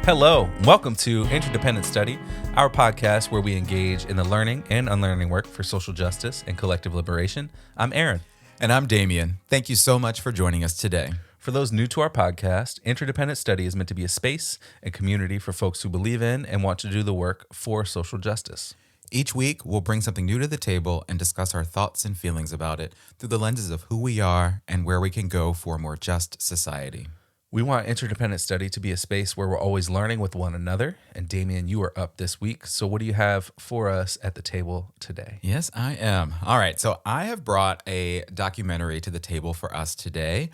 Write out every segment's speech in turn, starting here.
Hello, welcome to Interdependent Study, our podcast where we engage in the learning and unlearning work for social justice and collective liberation. I'm Aaron. And I'm Damien. Thank you so much for joining us today. For those new to our podcast, Interdependent Study is meant to be a space and community for folks who believe in and want to do the work for social justice. Each week, we'll bring something new to the table and discuss our thoughts and feelings about it through the lenses of who we are and where we can go for a more just society. We want Interdependent Study to be a space where we're always learning with one another. And Damien, you are up this week. So what do you have for us at the table today? Yes, I am. All right. So I have brought a documentary to the table for us today.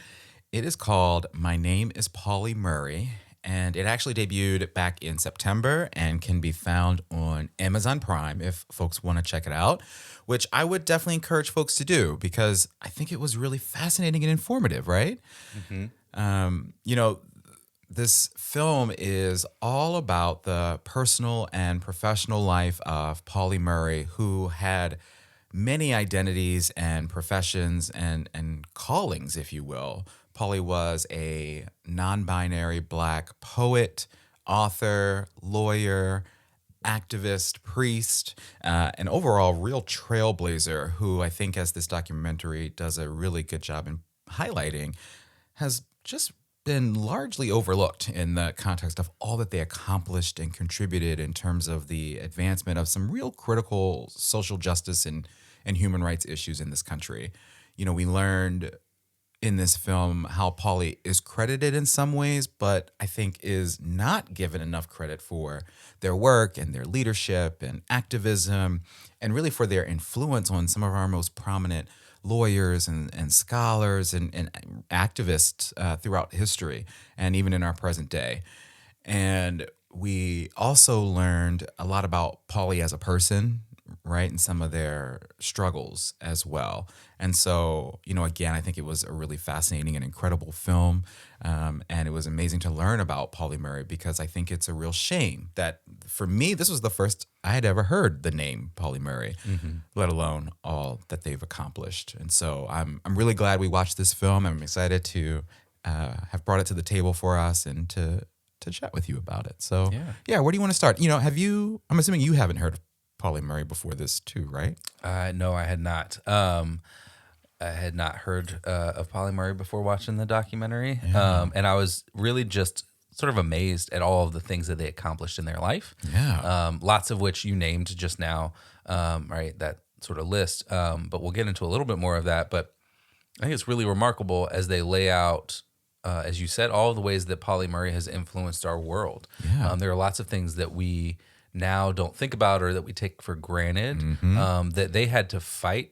It is called My Name is Pauli Murray. And it actually debuted back in September and can be found on Amazon Prime if folks want to check it out, which I would definitely encourage folks to do because I think it was really fascinating and informative, right? Mm-hmm. This film is all about the personal and professional life of Pauli Murray, who had many identities and professions and callings, if you will. Pauli was a non-binary Black poet, author, lawyer, activist, priest, and overall real trailblazer who I think, as this documentary does a really good job in highlighting, has just been largely overlooked in the context of all that they accomplished and contributed in terms of the advancement of some real critical social justice and human rights issues in this country. You know, we learned in this film how Pauli is credited in some ways, but I think is not given enough credit for their work and their leadership and activism, and really for their influence on some of our most prominent lawyers and scholars and activists throughout history and even in our present day. And we also learned a lot about Pauli as a person, right, and some of their struggles as well. And so, again, I think it was a really fascinating and incredible film. And it was amazing to learn about Pauli Murray because I think it's a real shame that, for me, this was the first I had ever heard the name Pauli Murray, let alone all that they've accomplished. And so I'm really glad we watched this film. I'm excited to have brought it to the table for us and to chat with you about it. So, where do you want to start? I'm assuming you haven't heard of Pauli Murray before this too, right? No, I had not. I had not heard of Pauli Murray before watching the documentary. Yeah. And I was really just sort of amazed at all of the things that they accomplished in their life. Yeah. Lots of which you named just now, right? That sort of list. But we'll get into a little bit more of that. But I think it's really remarkable as they lay out, as you said, all of the ways that Pauli Murray has influenced our world. Yeah. There are lots of things that we now don't think about or that we take for granted, that they had to fight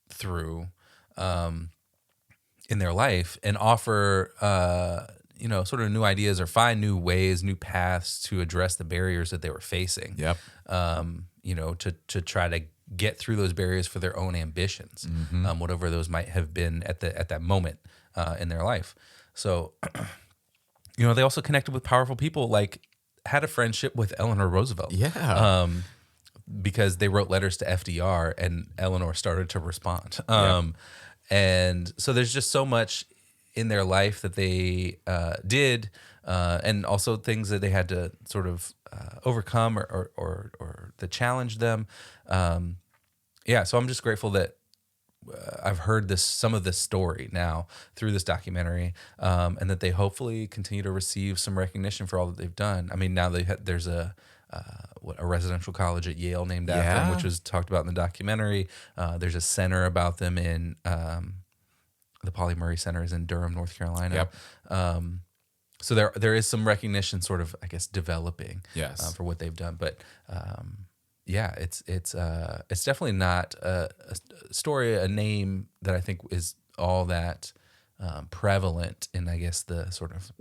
through in their life and offer, sort of new ideas or find new ways, new paths to address the barriers that they were facing. Yep. To try to get through those barriers for their own ambitions, whatever those might have been at that moment in their life. So, they also connected with powerful people, like had a friendship with Eleanor Roosevelt. Yeah. Because they wrote letters to FDR and Eleanor started to respond. And so there's just so much in their life that they did, and also things that they had to sort of overcome or that challenged them. So I'm just grateful that I've heard some of this story now through this documentary, and that they hopefully continue to receive some recognition for all that they've done. I mean, now there's a residential college at Yale named after them, which was talked about in the documentary. There's a center about them in the Pauli Murray Center is in Durham, North Carolina. Yep. So there is some recognition sort of, I guess, developing for what they've done. But it's definitely not a story, a name that I think is all that prevalent in, I guess, the sort of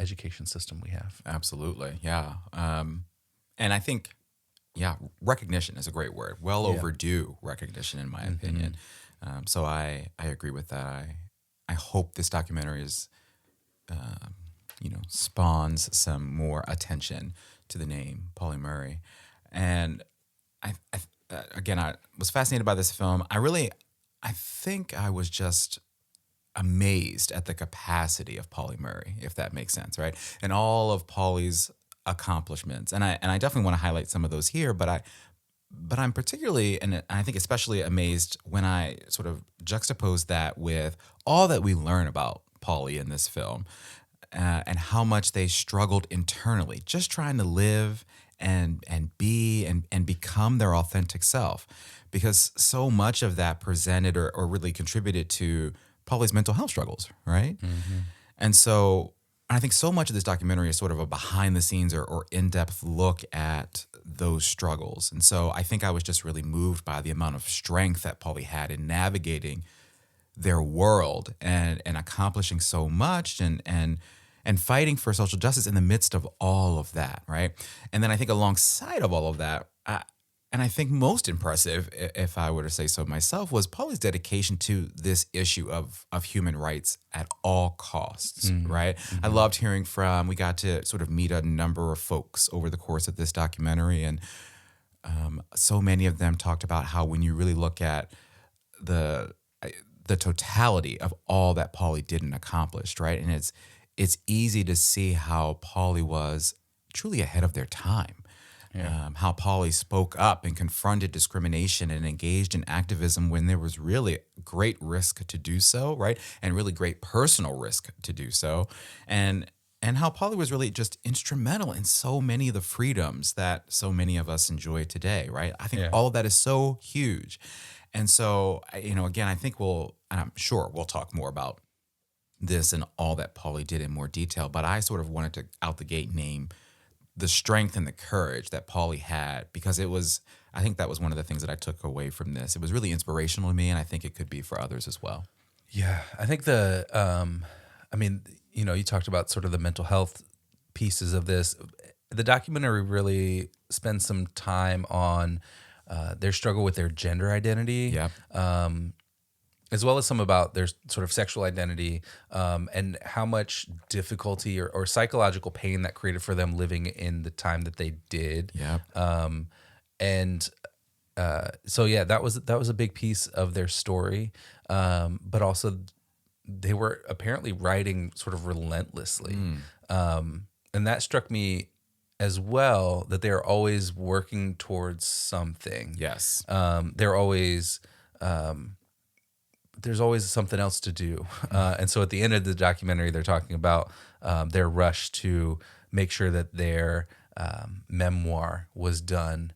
education system we have. Absolutely. Yeah. And I think, recognition is a great word. Well overdue recognition, in my opinion. So I agree with that. I hope this documentary spawns some more attention to the name Pauli Murray. And I was fascinated by this film. I think I was just amazed at the capacity of Pauli Murray, if that makes sense, right? And all of Pauli's accomplishments. And I definitely want to highlight some of those here, but I'm particularly, and I think especially amazed when I sort of juxtapose that with all that we learn about Pauli in this film, and how much they struggled internally, just trying to live and be and become their authentic self, because so much of that presented or really contributed to Pauli's mental health struggles, right? And so I think so much of this documentary is sort of a behind the scenes or in-depth look at those struggles. And so I think I was just really moved by the amount of strength that Pauli had in navigating their world and accomplishing so much and fighting for social justice in the midst of all of that, right? And then I think alongside of all of that, and I think most impressive, if I were to say so myself, was Pauli's dedication to this issue of human rights at all costs, right? I loved hearing we got to sort of meet a number of folks over the course of this documentary, and so many of them talked about how when you really look at the totality of all that Pauli did and accomplished, right? And it's easy to see how Pauli was truly ahead of their time. How Pauli spoke up and confronted discrimination and engaged in activism when there was really great risk to do so, right? And really great personal risk to do so. And how Pauli was really just instrumental in so many of the freedoms that so many of us enjoy today, right? I think all of that is so huge. And so, again, I think and I'm sure we'll talk more about this and all that Pauli did in more detail, but I sort of wanted to out the gate name the strength and the courage that Pauli had, because I think that was one of the things that I took away from this. It was really inspirational to me, and I think it could be for others as well. Yeah, I think you talked about sort of the mental health pieces of this. The documentary really spends some time on their struggle with their gender identity. As well as some about their sort of sexual identity, and how much difficulty or psychological pain that created for them living in the time that they did. That was a big piece of their story, but also they were apparently writing sort of relentlessly, and that struck me as well, that they're always working towards something. They're always there's always something else to do. And so at the end of the documentary, they're talking about their rush to make sure that their memoir was done,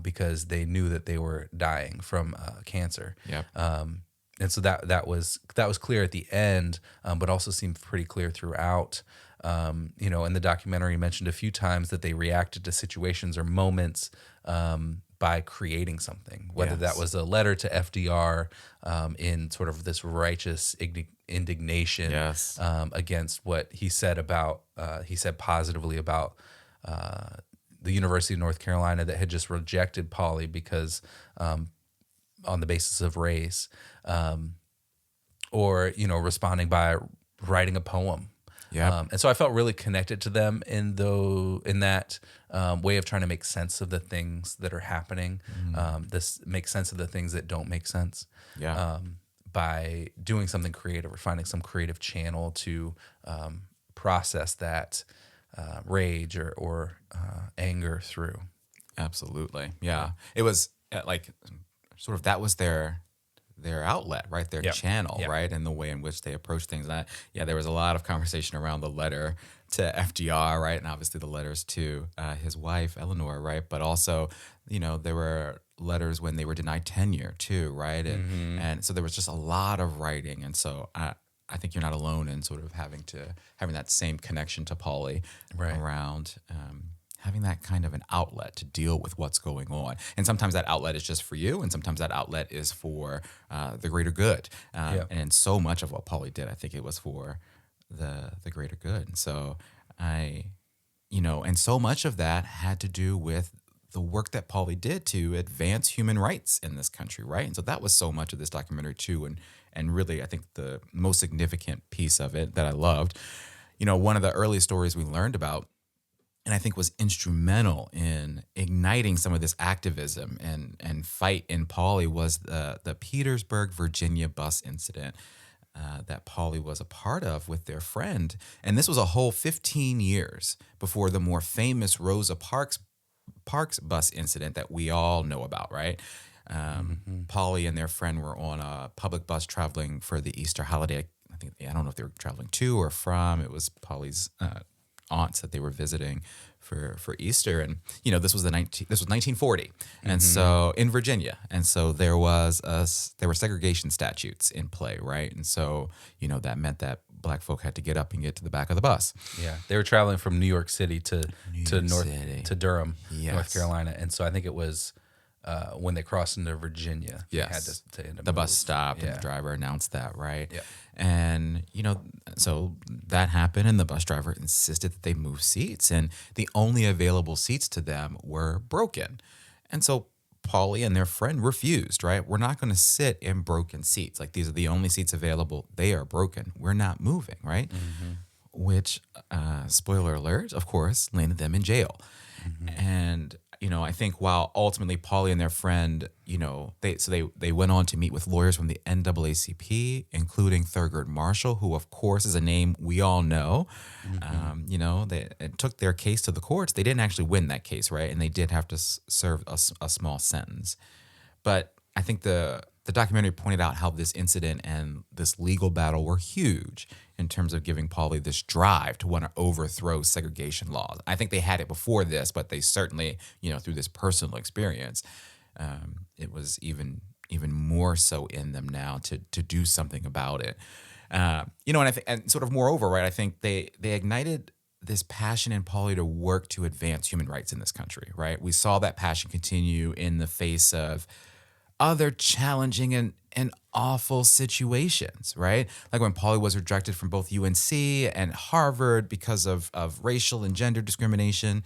because they knew that they were dying from cancer. And so that was clear at the end, but also seemed pretty clear throughout. In the documentary, mentioned a few times that they reacted to situations or moments by creating something, whether that was a letter to FDR in sort of this righteous indignation against what he said positively about the University of North Carolina that had just rejected Pauli because on the basis of race, or responding by writing a poem. And so I felt really connected to them in that way of trying to make sense of the things that are happening. This makes sense of the things that don't make sense. By doing something creative or finding some creative channel to process that rage or anger through. Absolutely. Yeah. It was like sort of that was their outlet, right? Their channel, right? And the way in which they approach things. There was a lot of conversation around the letter to FDR, right? And obviously the letters to his wife, Eleanor, right? But also, there were letters when they were denied tenure too, right? And so there was just a lot of writing. And so I think you're not alone in sort of having that same connection to Pauli around having that kind of an outlet to deal with what's going on. And sometimes that outlet is just for you, and sometimes that outlet is for the greater good. And so much of what Pauli did, I think it was for the greater good. And so and so much of that had to do with the work that Pauli did to advance human rights in this country, right? And so that was so much of this documentary too, and really I think the most significant piece of it that I loved. One of the early stories we learned about, and I think was instrumental in igniting some of this activism and fight in Pauli, was the Petersburg, Virginia bus incident. that Pauli was a part of with their friend. And this was a whole 15 years before the more famous Rosa Parks bus incident that we all know about, right? Pauli and their friend were on a public bus traveling for the Easter holiday. I don't know if they were traveling to or from. It was Pauli's aunts that they were visiting for Easter, and this was 1940, and so in Virginia, and so there were segregation statutes in play, right? And so that meant that black folk had to get up and get to the back of the bus. Yeah, they were traveling from New York City to Durham, Yes. North Carolina, and so I think it was when they crossed into Virginia. Yes, they had to end up the bus stopped, and the driver announced that, right? Yeah. And so that happened, and the bus driver insisted that they move seats, and the only available seats to them were broken. And so Pauli and their friend refused, right? We're not going to sit in broken seats. Like, these are the only seats available. They are broken. We're not moving, right? Which, spoiler alert, of course, landed them in jail. And I think while ultimately Pauli and their friend, they went on to meet with lawyers from the NAACP, including Thurgood Marshall, who of course is a name we all know. They took their case to the courts. They didn't actually win that case, right? And they did have to serve a small sentence. But I think the documentary pointed out how this incident and this legal battle were huge in terms of giving Pauli this drive to want to overthrow segregation laws. I think they had it before this, but they certainly, through this personal experience, it was even more so in them now to do something about it. And I think, and sort of moreover, right? I think they ignited this passion in Pauli to work to advance human rights in this country, right? We saw that passion continue in the face of other challenging and awful situations, right? Like when Pauli was rejected from both UNC and Harvard because of racial and gender discrimination.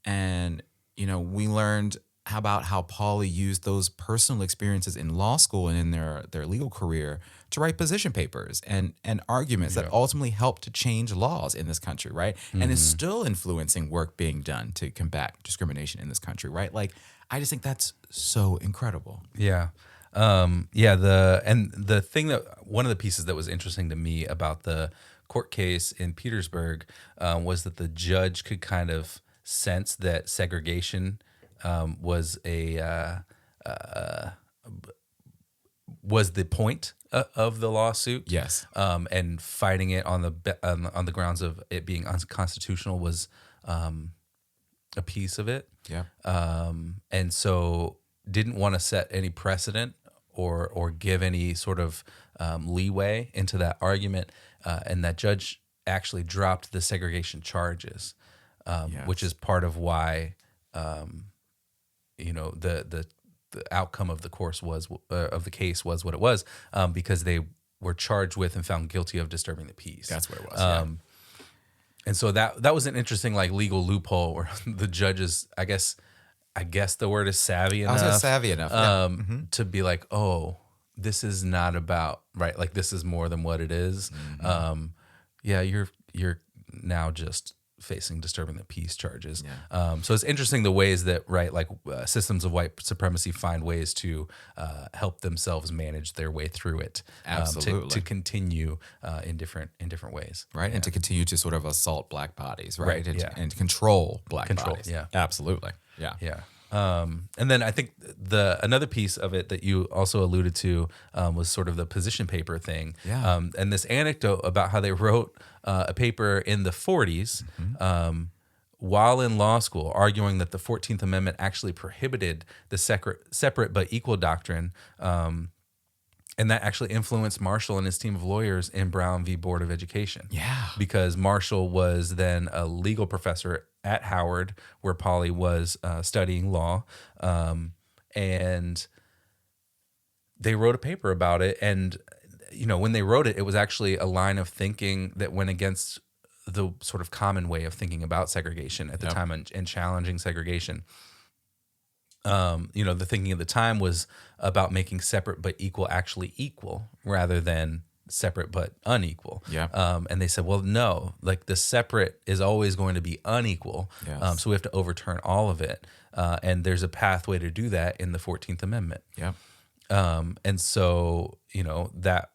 And, we learned about how Pauli used those personal experiences in law school and in their legal career to write position papers and arguments that ultimately helped to change laws in this country, right? And is still influencing work being done to combat discrimination in this country, right? Like, I just think that's so incredible. Yeah. The thing one of the pieces that was interesting to me about the court case in Petersburg was that the judge could kind of sense that segregation was the point of the lawsuit. Yes. And fighting it on the grounds of it being unconstitutional was a piece of it. Yeah. And so didn't want to set any precedent or give any sort of leeway into that argument. And that judge actually dropped the segregation charges, which is part of why, the outcome of the case was what it was, because they were charged with and found guilty of disturbing the peace. That's what it was. And so that was an interesting legal loophole where the judges, I guess the word is savvy enough. I was savvy enough to be like, oh, this is not about right. Like, this is more than what it is. You're now just facing disturbing the peace charges. Yeah. So it's interesting the ways that systems of white supremacy find ways to help themselves manage their way through it. Absolutely. To continue in different ways. Right. Yeah. And to continue to sort of assault black bodies, right? And control black bodies. Yeah. Absolutely. Yeah. Yeah. And then I think another piece of it that you also alluded to was sort of the position paper thing. Yeah. And this anecdote about how they wrote a paper in the 40s while in law school, arguing that the 14th Amendment actually prohibited the separate but equal doctrine. And that actually influenced Marshall and his team of lawyers in Brown v. Board of Education. Yeah. Because Marshall was then a legal professor at Howard, where Pauli was studying law. And they wrote a paper about it. And, when they wrote it, it was actually a line of thinking that went against the sort of common way of thinking about segregation at the time and challenging segregation. The thinking at the time was about making separate but equal actually equal rather than separate but unequal. Yeah. And they said, well, no, the separate is always going to be unequal. Yes. So we have to overturn all of it. And there's a pathway to do that in the 14th Amendment. Yeah. And so, that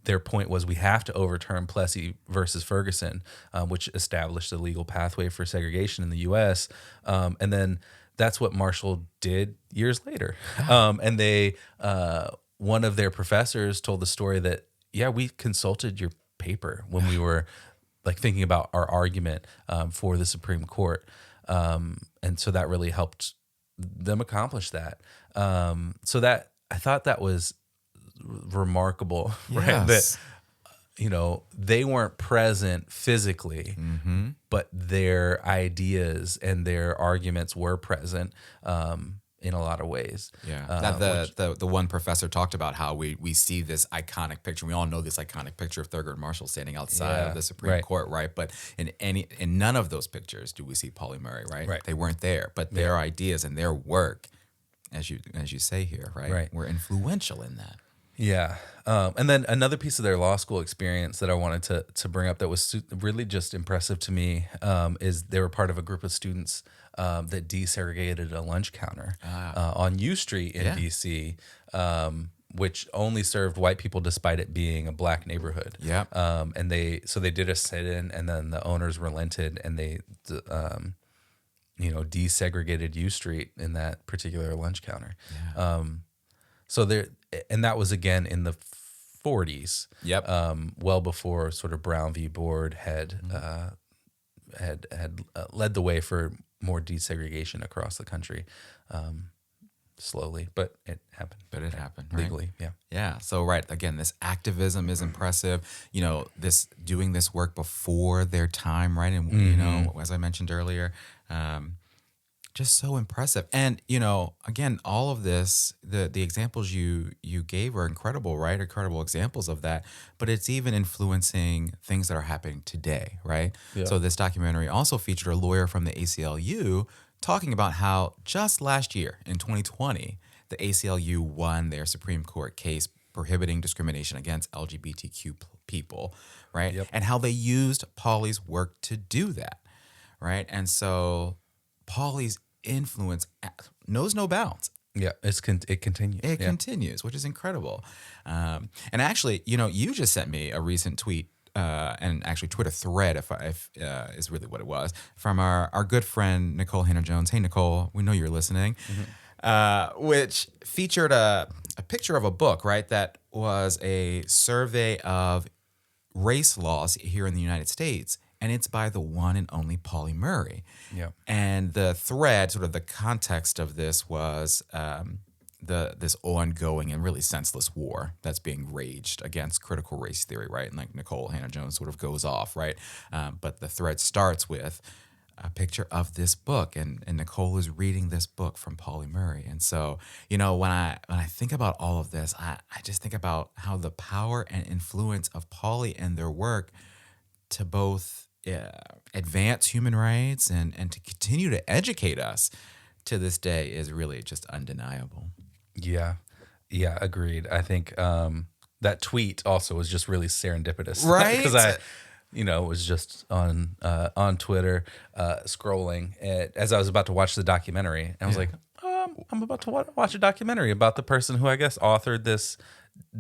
their point was we have to overturn Plessy versus Ferguson, which established a legal pathway for segregation in the U.S. And then that's what Marshall did years later. And they, one of their professors told the story that, yeah, we consulted your paper when we were like thinking about our argument for the Supreme Court. And so that really helped them accomplish that. So that I thought that was remarkable, right? That, you know, they weren't present physically, but their ideas and their arguments were present in a lot of ways. The one professor talked about how we see this iconic picture. We all know this iconic picture of Thurgood Marshall standing outside of the Supreme Court, right? But in none of those pictures do we see Pauli Murray, right? They weren't there, but their ideas and their work, as you say here, right, were influential in that. Yeah. And then another piece of their law school experience that I wanted to bring up that was really just impressive to me is they were part of a group of students that desegregated a lunch counter on U Street in D.C., which only served white people despite it being a black neighborhood. And they did a sit-in, and then the owners relented, and they desegregated U Street in that particular lunch counter. So there, and that was again in the 40s. Well before sort of Brown v. Board had led the way for more desegregation across the country. Slowly, but it happened. Legally, right? Yeah. So again, this activism is impressive. You know, doing this work before their time, right? And you know, as I mentioned earlier, just so impressive. And, you know, again, all of this, the examples you gave are incredible, right? Incredible examples of that. But it's even influencing things that are happening today, right? So this documentary also featured a lawyer from the ACLU talking about how just last year in 2020, the ACLU won their Supreme Court case prohibiting discrimination against LGBTQ people, right? And how they used Pauli's work to do that, right? And so Pauli's influence knows no bounds. It continues. It continues, which is incredible. And actually, you know, you just sent me a recent tweet, and actually Twitter thread, if is really what it was, from our good friend Nicole Hannah-Jones. Hey, Nicole, we know you're listening. Which featured a picture of a book, right? That was a survey of race laws here in the United States. And it's by the one and only Pauli Murray. And the thread, sort of the context of this was this ongoing and really senseless war that's being waged against critical race theory, right? And like Nicole Hannah-Jones sort of goes off, right? But the thread starts with a picture of this book, and Nicole is reading this book from Pauli Murray. And so, you know, when I think about all of this, I just think about how the power and influence of Pauli and their work to both advance human rights and to continue to educate us to this day is really just undeniable. Yeah, agreed. I think that tweet also was just really serendipitous, right? Because I was just on Twitter scrolling as I was about to watch the documentary, and I was like, I'm about to watch a documentary about the person who I guess authored this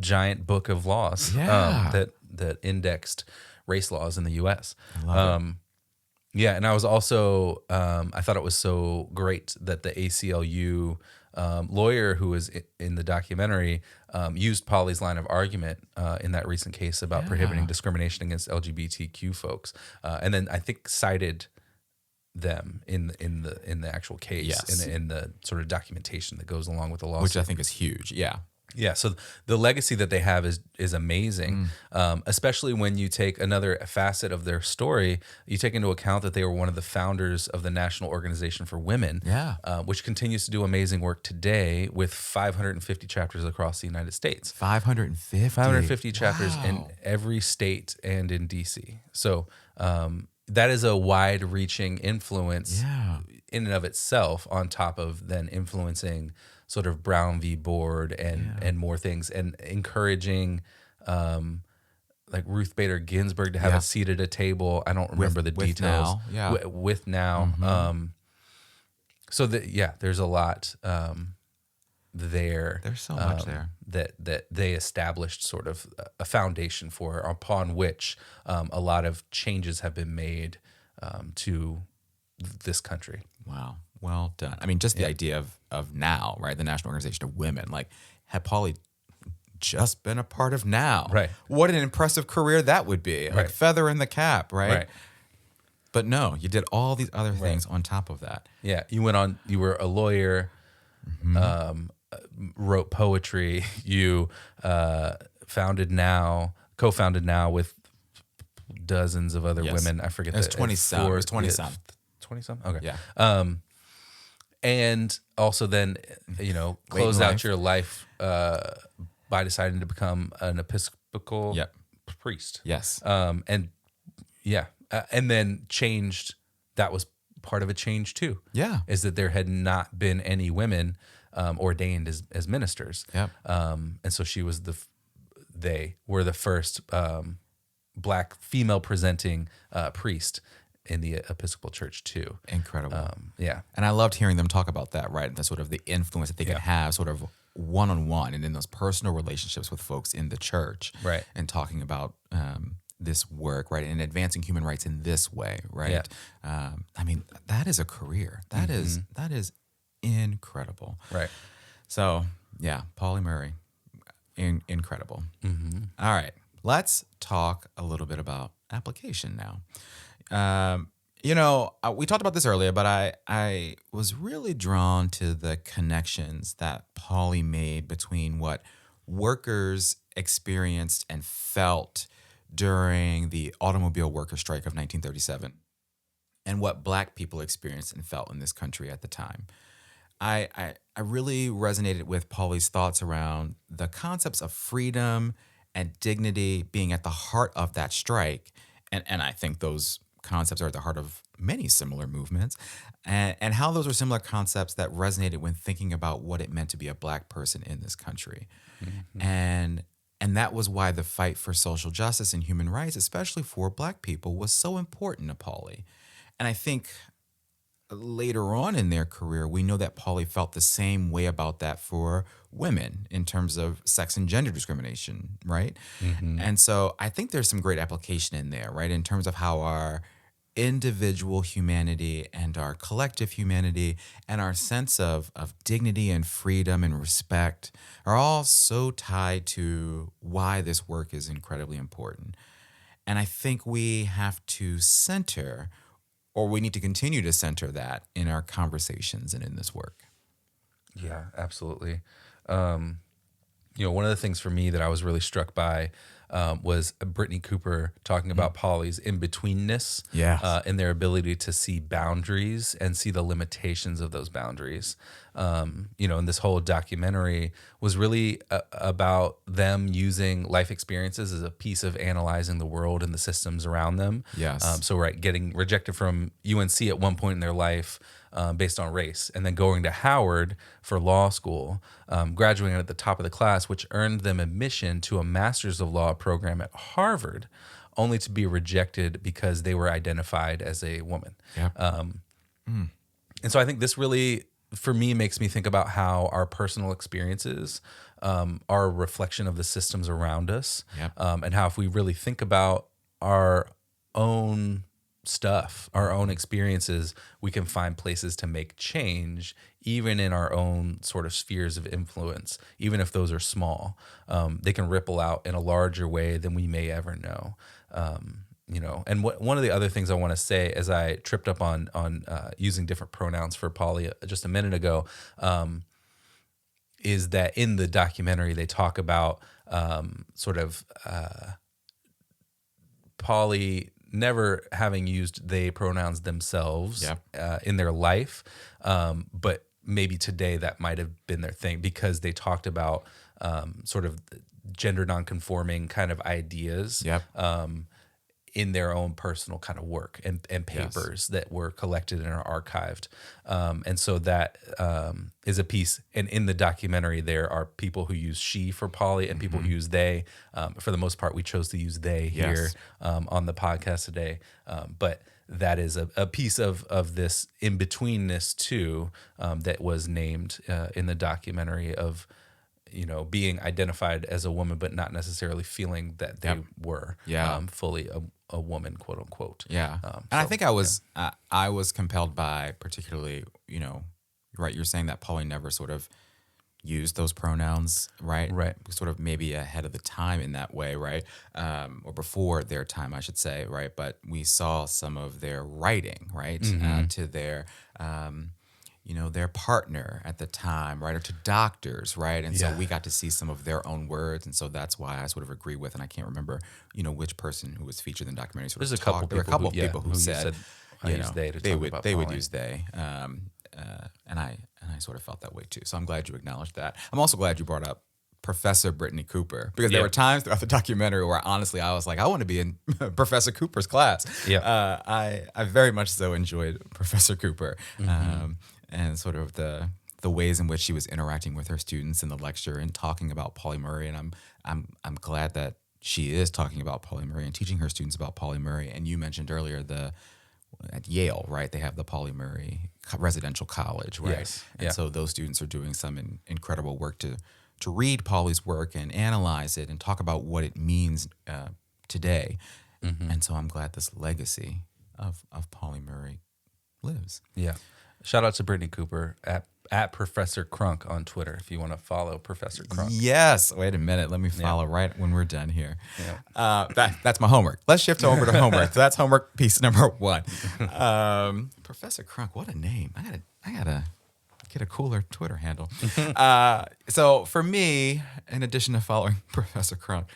giant book of laws that indexed race laws in the U.S. And I was also I thought it was so great that the ACLU lawyer who was in the documentary used Pauli's line of argument in that recent case about prohibiting discrimination against LGBTQ folks, and then I think cited them in the actual case, in the sort of documentation that goes along with the lawsuit, which I think is huge. Yeah, so the legacy that they have is amazing, especially when you take another facet of their story. You take into account that they were one of the founders of the National Organization for Women, which continues to do amazing work today with 550 chapters across the United States. 550 chapters in every state and in D.C. So that is a wide-reaching influence in and of itself, on top of then influencing sort of Brown v. Board and more things, and encouraging like Ruth Bader Ginsburg to have a seat at a table. I don't remember the details. With now. So there's a lot. there. There's so much there. That they established sort of a foundation for, upon which a lot of changes have been made to this country. Wow. Well done. I mean, just the idea of NOW, right? The National Organization of Women. Like, had Pauli just been a part of NOW, Right. what an impressive career that would be. Like, Right. feather in the cap, right? Right. But no, you did all these other things on top of that. Yeah. You were a lawyer, wrote poetry. You co-founded NOW with dozens of other women. I forget. It was 20-some. It was 20-some. 20-some? Okay. Yeah. And also then, closed in out life. your life by deciding to become an Episcopal priest. Yes. And then changed. That was part of a change too. Yeah. Is that there had not been any women ordained as ministers. Yep. And so she was they were the first Black female presenting priest in the Episcopal Church too. Incredible. Yeah. And I loved hearing them talk about that, right? The sort of the influence that they could have sort of one-on-one and in those personal relationships with folks in the church. Right. And talking about this work, right? And advancing human rights in this way, right? Yeah. I mean, that is a career. That is incredible. Right. So, yeah, Pauli Murray, incredible. All right, let's talk a little bit about application now. We talked about this earlier, but I was really drawn to the connections that Pauli made between what workers experienced and felt during the automobile worker strike of 1937 and what Black people experienced and felt in this country at the time. I really resonated with Pauli's thoughts around the concepts of freedom and dignity being at the heart of that strike. And I think those concepts are at the heart of many similar movements, and how those are similar concepts that resonated when thinking about what it meant to be a Black person in this country. And that was why the fight for social justice and human rights, especially for Black people, was so important to Pauli. And I think later on in their career, we know that Pauli felt the same way about that for women in terms of sex and gender discrimination, right? And so I think there's some great application in there, right? In terms of how our individual humanity and our collective humanity and our sense of dignity and freedom and respect are all so tied to why this work is incredibly important. And I think we have to center, or we need to continue to center that in our conversations and in this work. Yeah, absolutely. One of the things for me that I was really struck by was Brittany Cooper talking about Pauli's in-betweenness and their ability to see boundaries and see the limitations of those boundaries. And this whole documentary was really about them using life experiences as a piece of analyzing the world and the systems around them. Yes. Getting rejected from UNC at one point in their life based on race, and then going to Howard for law school, graduating at the top of the class, which earned them admission to a Master's of Law program at Harvard, only to be rejected because they were identified as a woman. Yep. And so I think this really, for me, makes me think about how our personal experiences are a reflection of the systems around us. Yep. And how if we really think about our own stuff, our own experiences, we can find places to make change, even in our own sort of spheres of influence, even if those are small. They can ripple out in a larger way than we may ever know. And one of the other things I want to say, as I tripped up on using different pronouns for Pauli just a minute ago, is that in the documentary they talk about Pauli never having used they pronouns themselves in their life, but maybe today that might have been their thing, because they talked about sort of gender nonconforming kind of ideas in their own personal kind of work and papers that were collected and are archived. And so that is a piece. And in the documentary, there are people who use she for Pauli and people who use they. For the most part, we chose to use they here on the podcast today. But that is a piece of this in-betweenness too, that was named in the documentary of, being identified as a woman, but not necessarily feeling that they were fully a woman, quote unquote. Yeah. And I think I was compelled by particularly, right, you're saying that Pauli never sort of used those pronouns, right? Right. Sort of maybe ahead of the time in that way, right? Or before their time, I should say, right? But we saw some of their writing, right? To their, their partner at the time, right? Or to doctors, right? And so we got to see some of their own words. And so that's why I sort of agree with, and I can't remember, which person who was featured in the documentary. There's a couple of people who said they would use they. And I sort of felt that way too. So I'm glad you acknowledged that. I'm also glad you brought up Professor Brittany Cooper, because there were times throughout the documentary where honestly I was like, I want to be in Professor Cooper's class. Yeah, I very much so enjoyed Professor Cooper, and sort of the ways in which she was interacting with her students in the lecture and talking about Pauli Murray. And I'm glad that she is talking about Pauli Murray and teaching her students about Pauli Murray. And you mentioned earlier at Yale, right? They have the Pauli Murray Residential College, right? Yes. And so those students are doing some incredible work to read Pauli's work and analyze it and talk about what it means today. And so I'm glad this legacy of Pauli Murray lives. Yeah. Shout out to Brittany Cooper at Professor Crunk on Twitter if you want to follow Professor Crunk. Yes. Wait a minute. Let me follow right when we're done here. Yeah. That's my homework. Let's shift over to homework. So that's homework piece number 1. Professor Crunk, what a name. I gotta get a cooler Twitter handle. So for me, in addition to following Professor Crunk,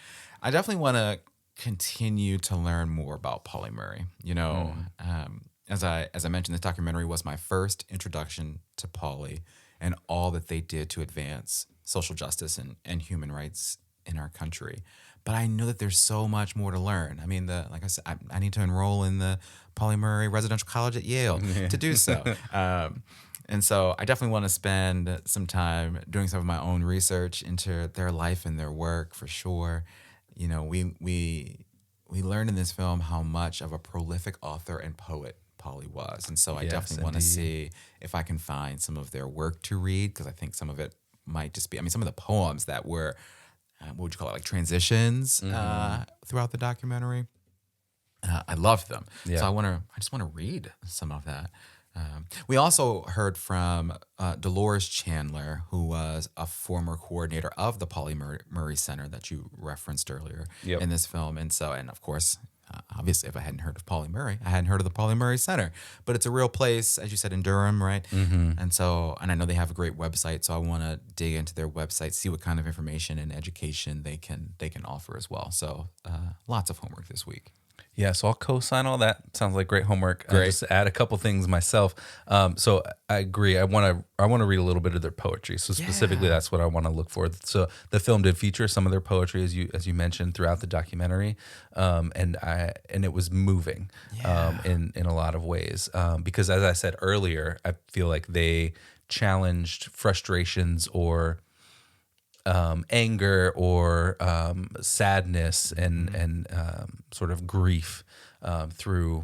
I definitely want to continue to learn more about Pauli Murray. As I mentioned, this documentary was my first introduction to Pauli and all that they did to advance social justice and human rights in our country. But I know that there's so much more to learn. I mean, like I said, I need to enroll in the Pauli Murray Residential College at Yale to do so. And so I definitely want to spend some time doing some of my own research into their life and their work for sure. We learned in this film how much of a prolific author and poet Pauli was. And so I definitely want to see if I can find some of their work to read, because I think some of it might just be, some of the poems that were, what would you call it, like transitions throughout the documentary. I loved them. Yeah. So I just want to read some of that. We also heard from Dolores Chandler, who was a former coordinator of the Pauli Murray Center that you referenced earlier in this film. And of course, obviously, if I hadn't heard of Pauli Murray, I hadn't heard of the Pauli Murray Center. But it's a real place, as you said, in Durham, right? And I know they have a great website, so I want to dig into their website, see what kind of information and education they can offer as well. So lots of homework this week. Yeah, so I'll co-sign all that. Sounds like great homework. Great. Just add a couple things myself. So I agree. I want to read a little bit of their poetry. So specifically, that's what I want to look for. So the film did feature some of their poetry, as you mentioned, throughout the documentary, and it was moving in a lot of ways. Because as I said earlier, I feel like they challenged frustrations or anger or sadness and sort of grief through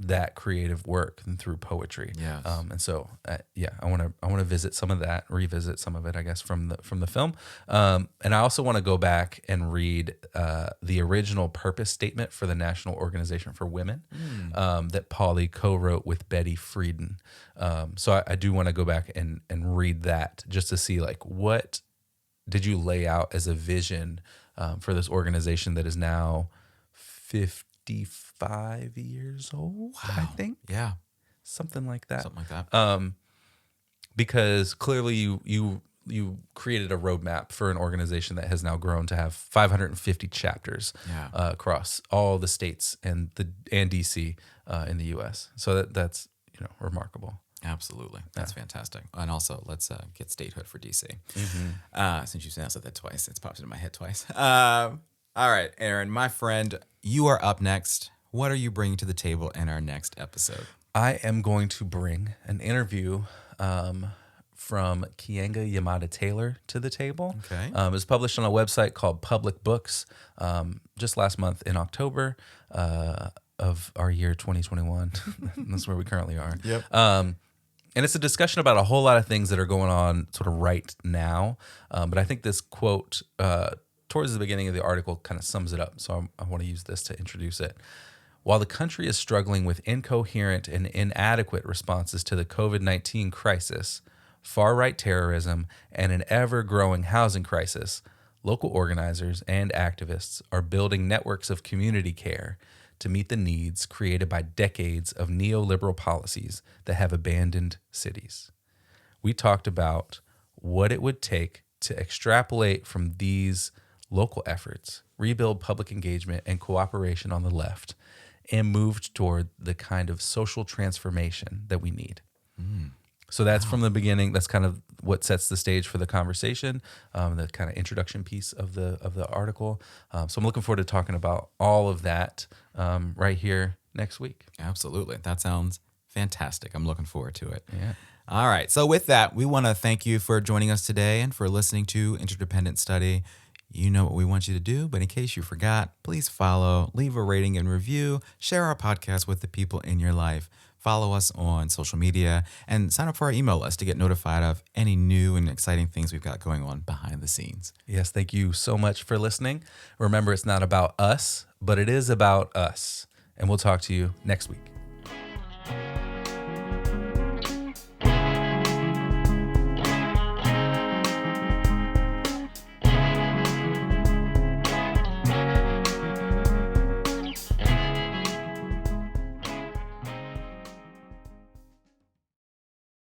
that creative work and through poetry. Yes. And so I want to visit some of that, revisit some of it, I guess, from the film. And I also want to go back and read the original purpose statement for the National Organization for Women that Pauli co-wrote with Betty Friedan. So I do want to go back and read that just to see, like, what did you lay out as a vision for this organization that is now 55 years old, I think. Yeah. Something like that. Because clearly you created a roadmap for an organization that has now grown to have 550 chapters across all the states and DC in the U.S. So that's remarkable. Absolutely. That's fantastic. And also, let's get statehood for DC. Since you said that twice, it's popped into my head twice. All right, Aaron, my friend, you are up next. What are you bringing to the table in our next episode? I am going to bring an interview from Kienga Yamada Taylor to the table. Okay. It was published on a website called Public Books just last month in October of our year 2021. That's where we currently are. Yep. And it's a discussion about a whole lot of things that are going on sort of right now. But I think this quote towards the beginning of the article kind of sums it up. So I want to use this to introduce it. While the country is struggling with incoherent and inadequate responses to the COVID-19 crisis, far-right terrorism, and an ever-growing housing crisis, local organizers and activists are building networks of community care to meet the needs created by decades of neoliberal policies that have abandoned cities. We talked about what it would take to extrapolate from these local efforts, rebuild public engagement and cooperation on the left, and moved toward the kind of social transformation that we need. So that's from the beginning. That's kind of what sets the stage for the conversation, the kind of introduction piece of the article. So I'm looking forward to talking about all of that right here next week. Absolutely. That sounds fantastic. I'm looking forward to it. Yeah. All right. So with that, we want to thank you for joining us today and for listening to Interdependent Study. You know what we want you to do, but in case you forgot, please follow, leave a rating and review, share our podcast with the people in your life, follow us on social media, and sign up for our email list to get notified of any new and exciting things we've got going on behind the scenes. Yes, thank you so much for listening. Remember, it's not about us, but it is about us. And we'll talk to you next week.